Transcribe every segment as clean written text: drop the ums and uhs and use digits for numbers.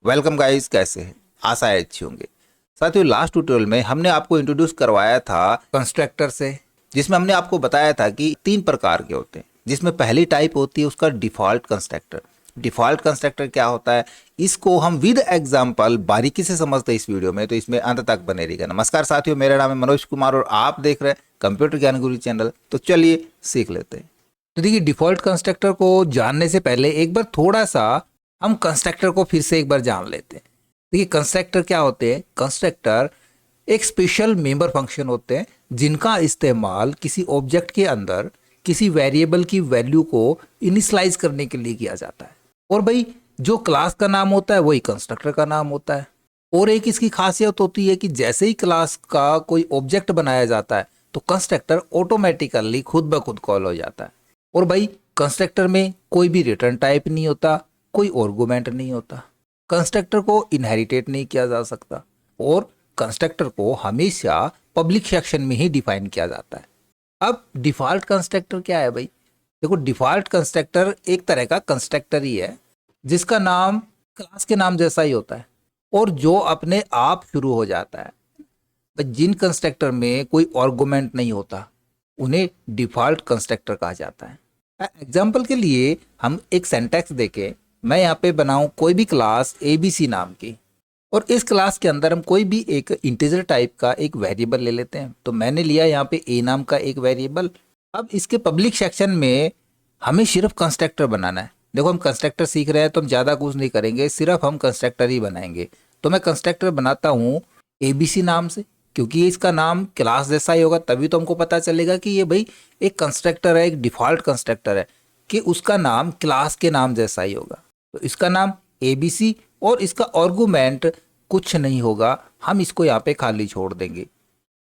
Welcome guys, कैसे हैं? आशा है अच्छी होंगे। साथियों, लास्ट ट्यूटोरियल में हमने आपको इंट्रोड्यूस करवाया था कंस्ट्रक्टर से, जिसमें हमने आपको बताया था कि 3 प्रकार के होते हैं। जिसमें पहली टाइप होती है उसका डिफॉल्ट कंस्ट्रक्टर। डिफॉल्ट कंस्ट्रक्टर क्या होता है, इसको हम विद एग्जाम्पल बारीकी से समझते हैं इस वीडियो में, तो इसमें अंत तक बने रहिएगा। नमस्कार साथियों, मेरा नाम है मनोज कुमार और आप देख रहे हैं कंप्यूटर ज्ञान गुरु चैनल। तो चलिए सीख लेते हैं। तो देखिए, डिफॉल्ट कंस्ट्रक्टर को जानने से पहले एक बार थोड़ा सा हम कंस्ट्रक्टर को फिर से एक बार जान लेते हैं। देखिए, कंस्ट्रक्टर क्या होते हैं? कंस्ट्रक्टर एक स्पेशल मेंबर फंक्शन होते हैं जिनका इस्तेमाल किसी ऑब्जेक्ट के अंदर किसी वेरिएबल की वैल्यू को इनिशियलाइज करने के लिए किया जाता है। और भाई, जो क्लास का नाम होता है वही कंस्ट्रक्टर का नाम होता है। और एक इसकी खासियत होती है कि जैसे ही क्लास का कोई ऑब्जेक्ट बनाया जाता है तो कंस्ट्रक्टर ऑटोमेटिकली खुद ब खुद कॉल हो जाता है। और भाई, कंस्ट्रक्टर में कोई भी रिटर्न टाइप नहीं होता, कोई आर्गुमेंट नहीं होता, कंस्ट्रक्टर को इनहेरिटेट नहीं किया जा सकता और कंस्ट्रक्टर को हमेशा पब्लिक सेक्शन में ही डिफाइन किया जाता है। अब डिफॉल्ट कंस्ट्रक्टर क्या है भाई? देखो, डिफॉल्ट कंस्ट्रक्टर एक तरह का कंस्ट्रक्टर ही है जिसका नाम क्लास के नाम जैसा ही होता है और जो अपने आप शुरू हो जाता है। जिन कंस्ट्रक्टर में कोई आर्गुमेंट नहीं होता उन्हें डिफॉल्ट कंस्ट्रक्टर कहा जाता है। एग्जाम्पल के लिए हम एक सेंटेक्स देखें। मैं यहाँ पे बनाऊं कोई भी क्लास ABC नाम की, और इस क्लास के अंदर हम कोई भी एक इंटीजर टाइप का एक वेरिएबल ले लेते हैं। तो मैंने लिया यहाँ पे A नाम का एक वेरिएबल। अब इसके पब्लिक सेक्शन में हमें सिर्फ कंस्ट्रक्टर बनाना है। देखो, हम कंस्ट्रक्टर सीख रहे हैं तो हम ज़्यादा कुछ नहीं करेंगे, सिर्फ हम कंस्ट्रक्टर ही बनाएंगे। तो मैं कंस्ट्रक्टर बनाता हूँ ABC नाम से, क्योंकि इसका नाम क्लास जैसा ही होगा, तभी तो हमको पता चलेगा कि ये भाई एक कंस्ट्रक्टर है, एक डिफॉल्ट कंस्ट्रक्टर है, कि उसका नाम क्लास के नाम जैसा ही होगा। तो इसका नाम ABC और इसका आर्गुमेंट कुछ नहीं होगा, हम इसको यहाँ पे खाली छोड़ देंगे।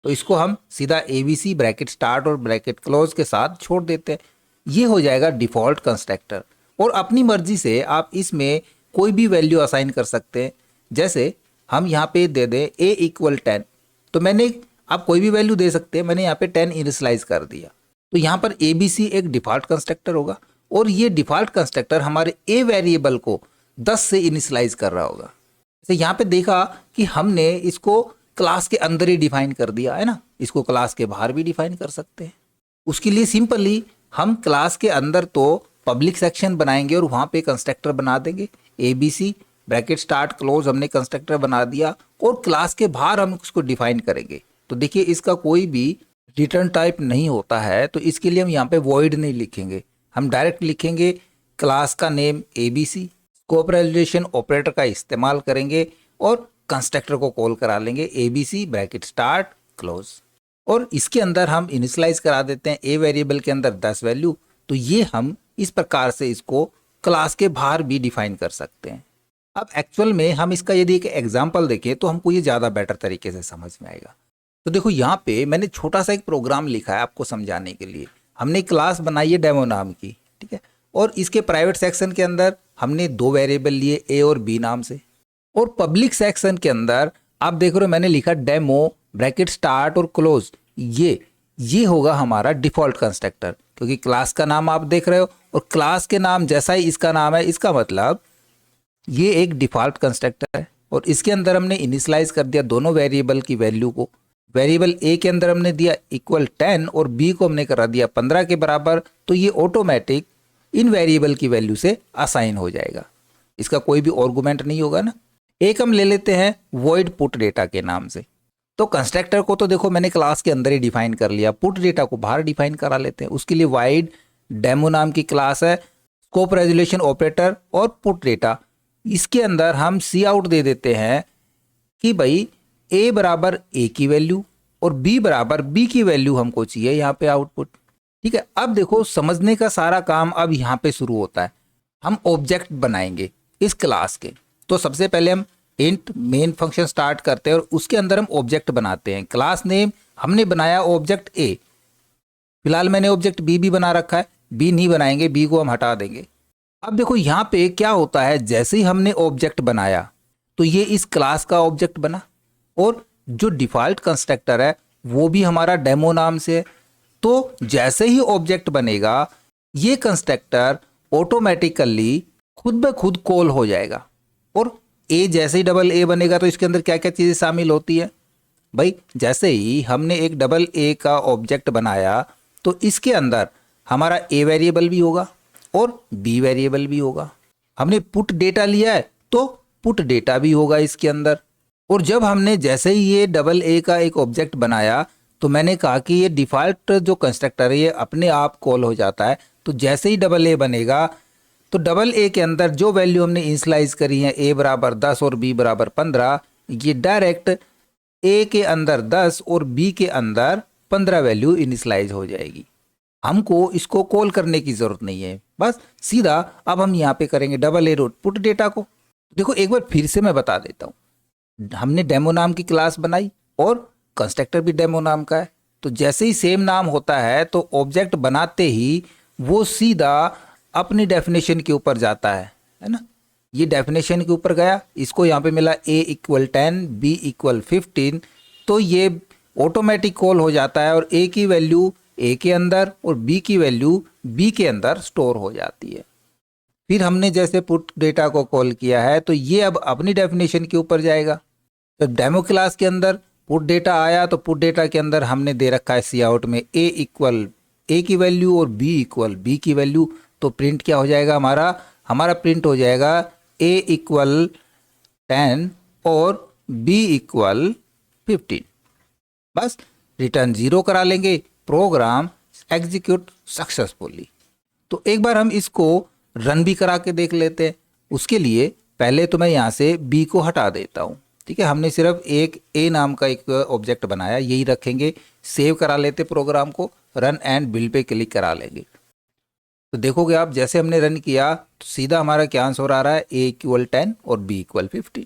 तो इसको हम सीधा ABC ब्रैकेट स्टार्ट और ब्रैकेट क्लोज के साथ छोड़ देते हैं। ये हो जाएगा डिफॉल्ट कंस्ट्रक्टर। और अपनी मर्जी से आप इसमें कोई भी वैल्यू असाइन कर सकते हैं। जैसे हम यहाँ पे दे दें A = 10, तो मैंने, आप कोई भी वैल्यू दे सकते हैं, मैंने यहाँ पे 10 इनिशियलाइज कर दिया। तो यहाँ पर ABC एक डिफॉल्ट कंस्ट्रक्टर होगा और ये डिफॉल्ट कंस्ट्रक्टर हमारे A वेरिएबल को 10 से इनिशियलाइज कर रहा होगा। जैसे यहाँ पे देखा कि हमने इसको क्लास के अंदर ही डिफाइन कर दिया है ना, इसको क्लास के बाहर भी डिफाइन कर सकते हैं। उसके लिए सिंपली हम क्लास के अंदर तो पब्लिक सेक्शन बनाएंगे और वहाँ पे कंस्ट्रक्टर बना देंगे ABC ब्रैकेट स्टार्ट क्लोज, हमने कंस्ट्रक्टर बना दिया और क्लास के बाहर हम उसको डिफाइन करेंगे। तो देखिए, इसका कोई भी रिटर्न टाइप नहीं होता है, तो इसके लिए हम यहाँ पे वॉइड नहीं लिखेंगे, हम डायरेक्ट लिखेंगे क्लास का name ABC, scope resolution operator का इस्तेमाल करेंगे और कंस्ट्रक्टर को कॉल करा लेंगे ABC ब्रैकेट स्टार्ट क्लोज। और इसके अंदर हम इनिशियलाइज करा देते हैं A वेरिएबल के अंदर 10 वैल्यू। तो ये हम इस प्रकार से इसको क्लास के बाहर भी डिफाइन कर सकते हैं। अब एक्चुअल में हम इसका यदि एक एग्जाम्पल देखें तो हमको ये ज़्यादा बेटर तरीके से समझ में आएगा। तो देखो, यहाँ पे मैंने छोटा सा एक प्रोग्राम लिखा है आपको समझाने के लिए। हमने क्लास बनाई है डेमो नाम की, ठीक है, और इसके प्राइवेट सेक्शन के अंदर हमने 2 वेरिएबल लिए A और B नाम से। और पब्लिक सेक्शन के अंदर आप देख रहे हो मैंने लिखा डेमो ब्रैकेट स्टार्ट और क्लोज। ये होगा हमारा डिफॉल्ट कंस्ट्रक्टर, क्योंकि क्लास का नाम आप देख रहे हो और क्लास के नाम जैसा ही इसका नाम है, इसका मतलब ये एक डिफॉल्ट कंस्ट्रक्टर है। और इसके अंदर हमने इनिशियलाइज कर दिया दोनों वेरिएबल की वैल्यू को। वेरिएबल A के अंदर हमने दिया =10 और B को हमने करा दिया 15 के बराबर। तो ये ऑटोमेटिक इन वेरिएबल की वैल्यू से असाइन हो जाएगा, इसका कोई भी आर्गुमेंट नहीं होगा ना। एक हम ले लेते हैं वॉइड पुट डेटा के नाम से। तो कंस्ट्रक्टर को तो देखो मैंने क्लास के अंदर ही डिफाइन कर लिया, पुट डेटा को बाहर डिफाइन करा लेते हैं। उसके लिए वाइड डेमो नाम की क्लास है, स्कोप रेजोल्यूशन ऑपरेटर और पुट डेटा। इसके अंदर हम सी आउट दे देते हैं कि भाई A बराबर A की वैल्यू और B बराबर B की वैल्यू हमको चाहिए यहाँ पे आउटपुट, ठीक है। अब देखो, समझने का सारा काम अब यहाँ पे शुरू होता है। हम ऑब्जेक्ट बनाएंगे इस क्लास के। तो सबसे पहले हम इंट मेन फंक्शन स्टार्ट करते हैं और उसके अंदर हम ऑब्जेक्ट बनाते हैं। क्लास नेम हमने बनाया ऑब्जेक्ट A, फिलहाल मैंने ऑब्जेक्ट B भी बना रखा है, B नहीं बनाएंगे, B को हम हटा देंगे। अब देखो, यहाँ पे क्या होता है, जैसे ही हमने ऑब्जेक्ट बनाया तो ये इस क्लास का ऑब्जेक्ट बना और जो डिफॉल्ट कंस्ट्रक्टर है वो भी हमारा डेमो नाम से है। तो जैसे ही ऑब्जेक्ट बनेगा ये कंस्ट्रक्टर ऑटोमेटिकली खुद ब खुद कॉल हो जाएगा और ए जैसे ही डबल ए बनेगा तो इसके अंदर क्या क्या चीज़ें शामिल होती है भाई। जैसे ही हमने एक डबल ए का ऑब्जेक्ट बनाया तो इसके अंदर हमारा ए वेरिएबल भी होगा और बी वेरिएबल भी होगा। हमने पुट डेटा लिया है तो पुट डेटा भी होगा इसके अंदर। और जब हमने जैसे ही ये डबल ए का एक ऑब्जेक्ट बनाया तो मैंने कहा कि ये डिफ़ॉल्ट जो कंस्ट्रक्टर है ये अपने आप कॉल हो जाता है। तो जैसे ही डबल ए बनेगा तो डबल ए के अंदर जो वैल्यू हमने इनिशियलाइज करी है ए बराबर 10 और बी बराबर 15, ये डायरेक्ट ए के अंदर 10 और बी के अंदर 15 वैल्यू इनिशियलाइज हो जाएगी। हमको इसको कॉल करने की ज़रूरत नहीं है, बस सीधा अब हम यहाँ पे करेंगे double A dot put data को। देखो एक बार फिर से मैं बता देता हूँ, हमने डेमो नाम की क्लास बनाई और कंस्ट्रक्टर भी डेमो नाम का है। तो जैसे ही सेम नाम होता है तो ऑब्जेक्ट बनाते ही वो सीधा अपनी डेफिनेशन के ऊपर जाता है ना। ये डेफिनेशन के ऊपर गया, इसको यहाँ पे मिला a = 10 b = 15, तो ये ऑटोमेटिक कॉल हो जाता है और a की वैल्यू a के अंदर और b की वैल्यू b के अंदर स्टोर हो जाती है। फिर हमने जैसे पुट डेटा को कॉल किया है तो ये अब अपनी डेफिनेशन के ऊपर जाएगा। तो डेमो क्लास के अंदर पुट डेटा आया तो पुट डेटा के अंदर हमने दे रखा है सी आउट में a = a की वैल्यू और b = b की वैल्यू। तो प्रिंट क्या हो जाएगा हमारा प्रिंट हो जाएगा a = 10 और b = 15। बस रिटर्न 0 करा लेंगे, प्रोग्राम एग्जीक्यूट सक्सेसफुली। तो एक बार हम इसको रन भी करा के देख लेते हैं। उसके लिए पहले तो मैं यहाँ से b को हटा देता हूँ, ठीक है। हमने सिर्फ एक a नाम का एक ऑब्जेक्ट बनाया, यही रखेंगे। सेव करा लेते प्रोग्राम को, रन एंड बिल्ड पे क्लिक करा लेंगे। तो देखोगे आप जैसे हमने रन किया तो सीधा हमारा क्या आंसर आ रहा है a = 10 और b = 15।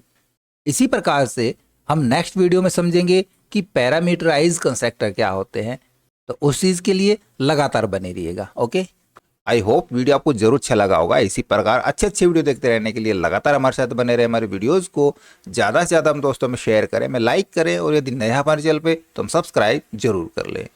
इसी प्रकार से हम नेक्स्ट वीडियो में समझेंगे कि पैरामीटराइज कंस्ट्रक्टर क्या होते हैं। तो उस चीज़ के लिए लगातार बने रहिएगा। ओके, आई होप वीडियो आपको जरूर अच्छा लगा होगा। इसी प्रकार अच्छे अच्छे वीडियो देखते रहने के लिए लगातार हमारे साथ बने रहे। हमारे वीडियोस को ज़्यादा से ज़्यादा हम दोस्तों में शेयर करें, में लाइक करें और यदि नया हमारे चैनल पे तो हम सब्सक्राइब जरूर कर लें।